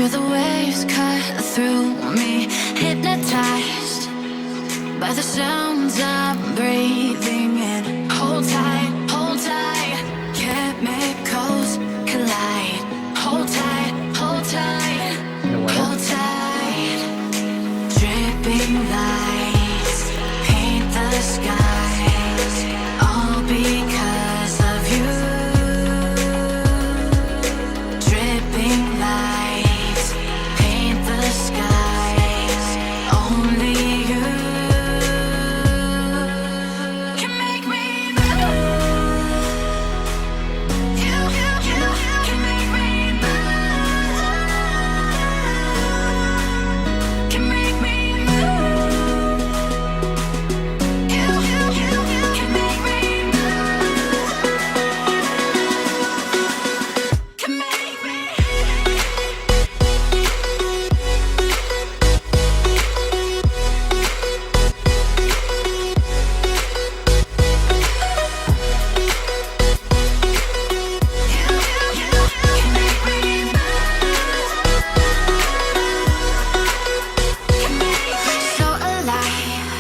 Feel the waves cut through me, hypnotized by the sounds I'm breathing in. Hold tight, hold tight. Chemicals collide. Hold tight, hold tight, hold tight. Dripping lights paint the skies, all because of you. Dripping lights paint the skies, only you can make me move. You can make me move. Can make me move. You can make me move. Can make me. So alive,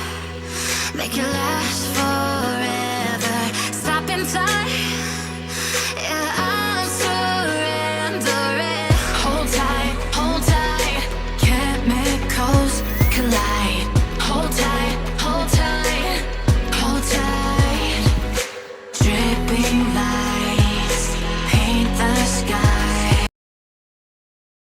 make it last for